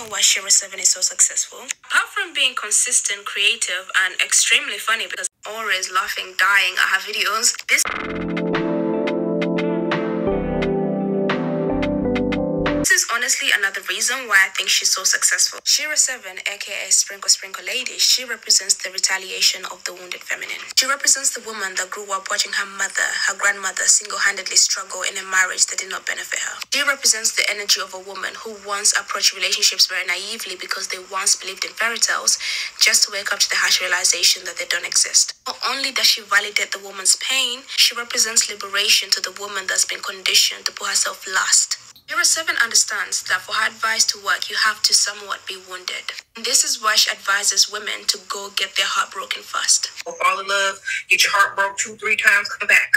why Shera 7 is so successful? Apart from being consistent, creative, and extremely funny because always laughing, dying at her videos, this is honestly another reason why I think she's so successful. Shera 7, aka Sprinkle Sprinkle Lady, she represents the retaliation of the wounded feminine. She represents the woman that grew up watching her mother, her grandmother single-handedly struggle in a marriage that did not benefit her. She represents the energy of a woman who once approached relationships very naively because they once believed in fairy tales, just to wake up to the harsh realization that they don't exist. Not only does she validate the woman's pain, she represents liberation to the woman that's been conditioned to put herself last. Shera 7 understands that for her advice to work, you have to somewhat be wounded. And this is why she advises women to go get their heart broken first. Fall in love, get your heart broke 2-3 times, come back.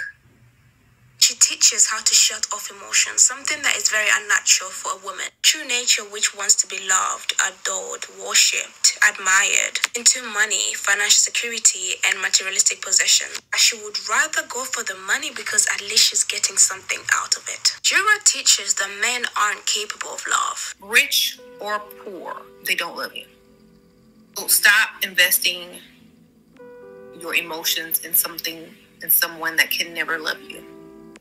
She teaches how to shut off emotions, something that is very unnatural for a woman. True nature which wants to be loved, adored, worshipped, admired, into money, financial security, and materialistic possession. She would rather go for the money because at least she's getting something out of it. Shera teaches that men aren't capable of love. Rich or poor, they don't love you. So stop investing your emotions in someone that can never love you.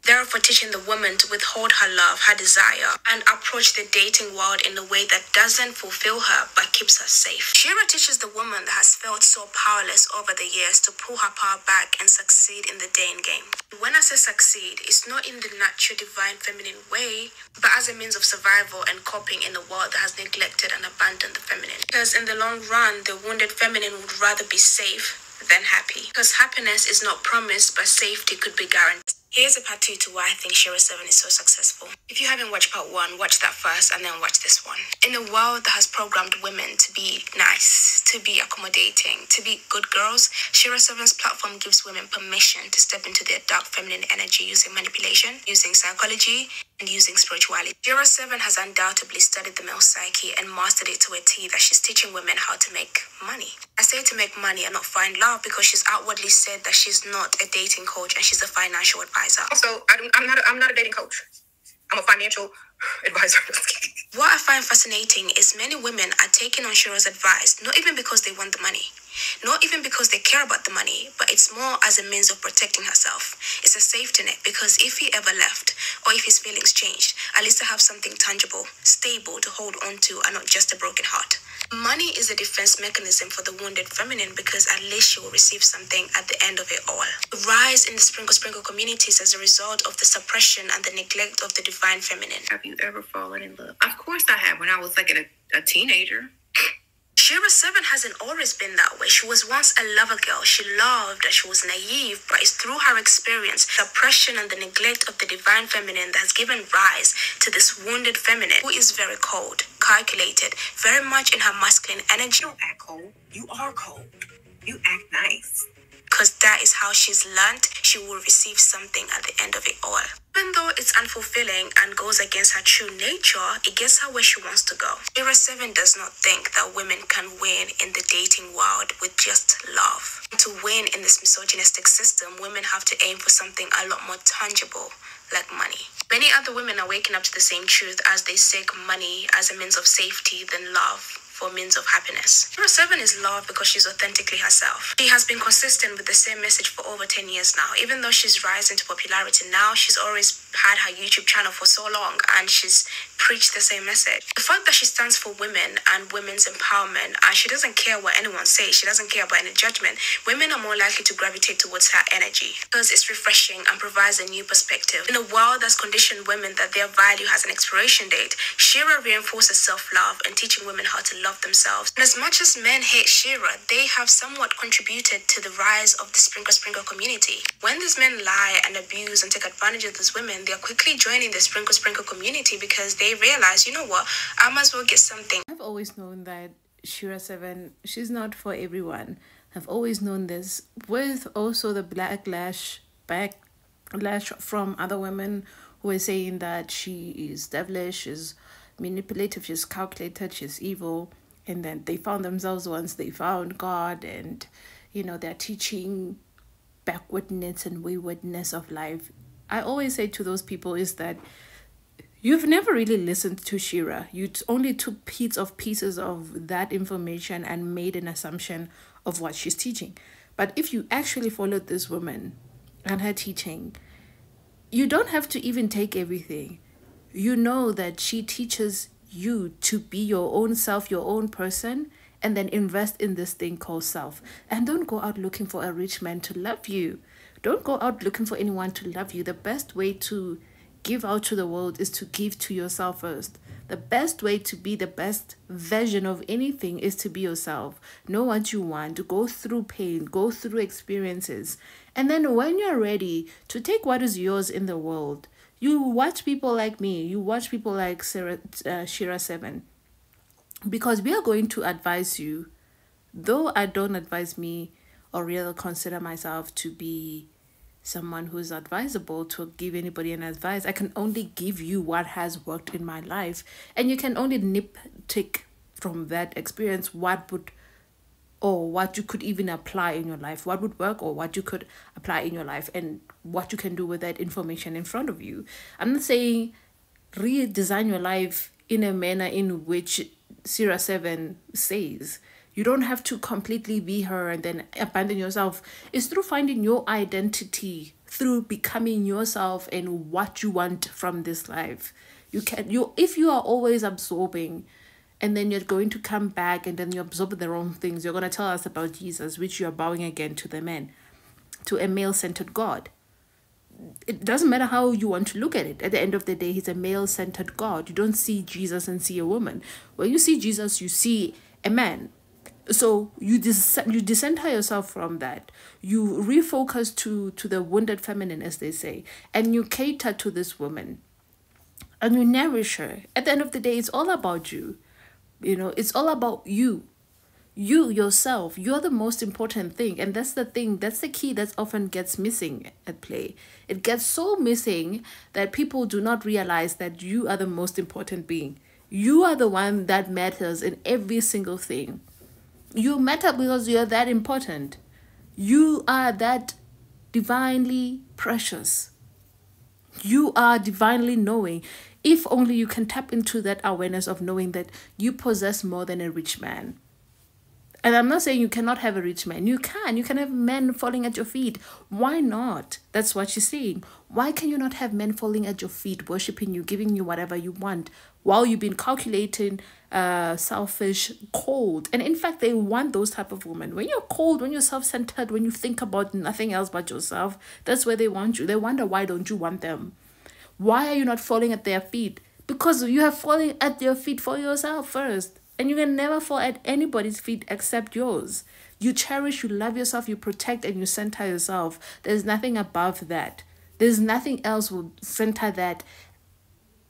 Therefore, teaching the woman to withhold her love, her desire, and approach the dating world in a way that doesn't fulfill her but keeps her safe. Shera teaches the woman that has felt so powerless over the years to pull her power back and succeed in the dating game. When I say succeed, it's not in the natural divine feminine way, but as a means of survival and coping in a world that has neglected and abandoned the feminine. Because in the long run, the wounded feminine would rather be safe than happy. Because happiness is not promised, but safety could be guaranteed. Here's a part 2 to why I think Shera 7 is so successful. If you haven't watched part 1, watch that first and then watch this one. In a world that has programmed women to be nice, to be accommodating, to be good girls, Shera 7's platform gives women permission to step into their dark feminine energy using manipulation, using psychology, and using spirituality. Shera 7 has undoubtedly studied the male psyche and mastered it to a T that she's teaching women how to make money. I say to make money and not find love because she's outwardly said that she's not a dating coach and she's a financial advisor. Also, I'm not a dating coach. I'm a financial advisor. What I find fascinating is many women are taking on Shera's advice, not even because they want the money, not even because they care about the money, but it's more as a means of protecting herself. It's a safety net because if he ever left, or if his feelings changed, at least I have something tangible, stable to hold on to and not just a broken heart. Money is a defense mechanism for the wounded feminine because at least she will receive something at the end of it all. The rise in the sprinkle communities as a result of the suppression and the neglect of the divine feminine. Have you ever fallen in love? Of course I have, when I was like a teenager. Shera 7 hasn't always been that way. She was once a lover girl. She loved and she was naive, but it's through her experience, suppression and the neglect of the divine feminine that has given rise to this wounded feminine who is very cold, calculated, very much in her masculine energy. You don't act cold. You are cold. You act nice. Because that is how she's learned she will receive something at the end of it all. Even though it's unfulfilling and goes against her true nature, it gets her where she wants to go. Shera 7 does not think that women can win in the dating world with just love. To win in this misogynistic system, women have to aim for something a lot more tangible, like money. Many other women are waking up to the same truth as they seek money as a means of safety than love for means of happiness. Shera 7 is loved because she's authentically herself. She has been consistent with the same message for over 10 years now. Even though she's rising to popularity now, she's always had her YouTube channel for so long and she's preached the same message. The fact that she stands for women and women's empowerment and she doesn't care what anyone says, she doesn't care about any judgment, women are more likely to gravitate towards her energy because it's refreshing and provides a new perspective. In a world that's conditioned women that their value has an expiration date, Shera reinforces self-love and teaching women how to love themselves. And as much as men hate Shera, they have somewhat contributed to the rise of the sprinkle community. When these men lie and abuse and take advantage of these women, they are quickly joining the sprinkle community because they realize, you know what, I might as well get something. I've always known that Shera 7, she's not for everyone. I've always known this, with also the backlash from other women who are saying that she is devilish, she's manipulative, she's calculated, she's evil. And then they found themselves once they found God, and they're teaching backwardness and waywardness of life. I always say to those people is that You've never really listened to Shera. You only took pieces of that information and made an assumption of what she's teaching. But if you actually followed this woman and her teaching, you don't have to even take everything. You know that she teaches you to be your own self, your own person, and then invest in this thing called self. And don't go out looking for a rich man to love you. Don't go out looking for anyone to love you. The best way to give out to the world is to give to yourself first. The best way to be the best version of anything is to be yourself. Know what you want, go through pain, go through experiences. And then when you're ready to take what is yours in the world, you watch people like me, you watch people like Shera 7. Because we are going to advise you, though I don't advise me or really consider myself to be someone who's advisable to give anybody an advice. I can only give you what has worked in my life, and you can only nitpick from that experience what you could even apply in your life, what would work or what you could apply in your life, and what you can do with that information in front of you. I'm not saying redesign your life in a manner in which Shera 7 says. You don't have to completely be her and then abandon yourself. It's through finding your identity, through becoming yourself and what you want from this life. If you are always absorbing and then you're going to come back and then you absorb the wrong things, you're going to tell us about Jesus, which you are bowing again to the man, to a male-centered God. It doesn't matter how you want to look at it. At the end of the day, he's a male-centered God. You don't see Jesus and see a woman. When you see Jesus, you see a man. So you decenter yourself from that. You refocus to the wounded feminine, as they say, and you cater to this woman and you nourish her. At the end of the day, it's all about you. It's all about you. You, yourself, you're the most important thing. And that's the thing, that's the key that often gets missing at play. It gets so missing that people do not realize that you are the most important being. You are the one that matters in every single thing. You matter because you're that important. You are that divinely precious. You are divinely knowing. If only you can tap into that awareness of knowing that you possess more than a rich man. And I'm not saying you cannot have a rich man. You can. You can have men falling at your feet. Why not? That's what she's saying. Why can you not have men falling at your feet, worshiping you, giving you whatever you want, while you've been calculating, selfish, cold? And in fact, they want those type of women. When you're cold, when you're self-centered, when you think about nothing else but yourself, that's where they want you. They wonder, why don't you want them? Why are you not falling at their feet? Because you have fallen at their feet for yourself first. And you can never fall at anybody's feet except yours. You cherish, you love yourself, you protect, and you center yourself. There's nothing above that. There's nothing else will center that.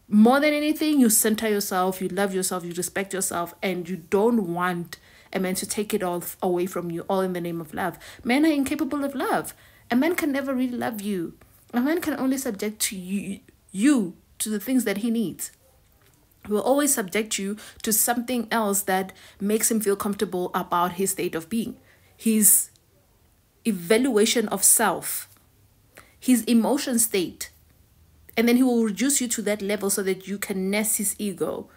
More than anything, you center yourself, you love yourself, you respect yourself, and you don't want a man to take it all away from you, all in the name of love. Men are incapable of love. A man can never really love you. A man can only subject to you to the things that he needs. Will always subject you to something else that makes him feel comfortable about his state of being, his evaluation of self, his emotion state. And then he will reduce you to that level so that you can nest his ego.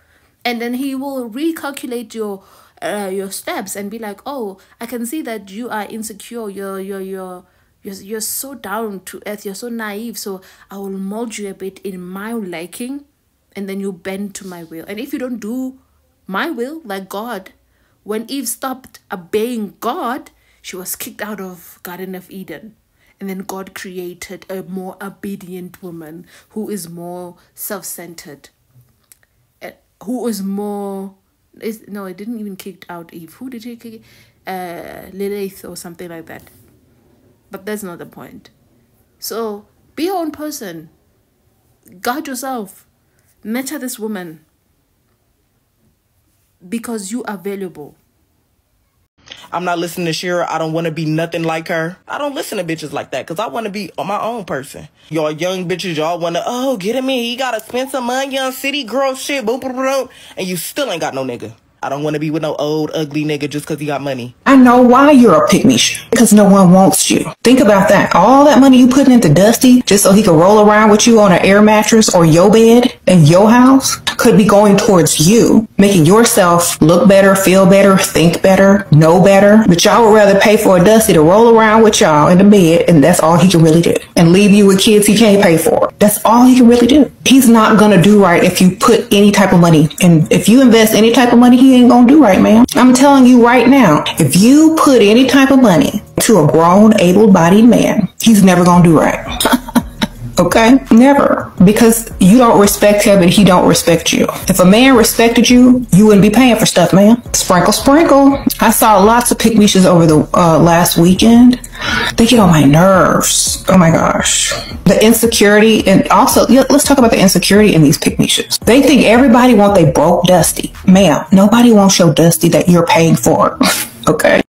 And then he will recalculate your steps and be like, oh, I can see that you are insecure. You're so down to earth. You're so naive. So I will mold you a bit in my liking. And then you bend to my will. And if you don't do my will, like God, when Eve stopped obeying God, she was kicked out of Garden of Eden. And then God created a more obedient woman who is more self-centered. Who is more... No, it didn't even kick out Eve. Who did he kick? Lilith or something like that. But that's not the point. So, be your own person. Guard yourself. Nurture this woman because you are valuable. I'm not listening to Shera. I don't want to be nothing like her. I don't listen to bitches like that because I want to be my own person. Y'all young bitches, y'all want to, get him in. He got to spend some money on city girl shit, boom, boom, boom, and you still ain't got no nigga. I don't want to be with no old, ugly nigga just because he got money. I know why you're a pick-me. Because no one wants you. Think about that. All that money you putting into Dusty just so he could roll around with you on an air mattress or your bed in your house could be going towards you, making yourself look better, feel better, think better, know better. But y'all would rather pay for a Dusty to roll around with y'all in the bed, and that's all he can really do. And leave you with kids he can't pay for. That's all he can really do. He's not gonna do right if you put any type of money, and if you invest any type of money, he ain't gonna do right, man. I'm telling you right now, if you put any type of money to a grown, able-bodied man, he's never gonna do right. Okay? Never. Because you don't respect him and he don't respect you. If a man respected you, you wouldn't be paying for stuff, man. Sprinkle, sprinkle. I saw lots of pick-me-shes over the last weekend. They get on my nerves. Oh my gosh. The insecurity, and also, let's talk about the insecurity in these pick-me-shes. They think everybody wants they broke Dusty. Ma'am, nobody wants your Dusty that you're paying for. Okay?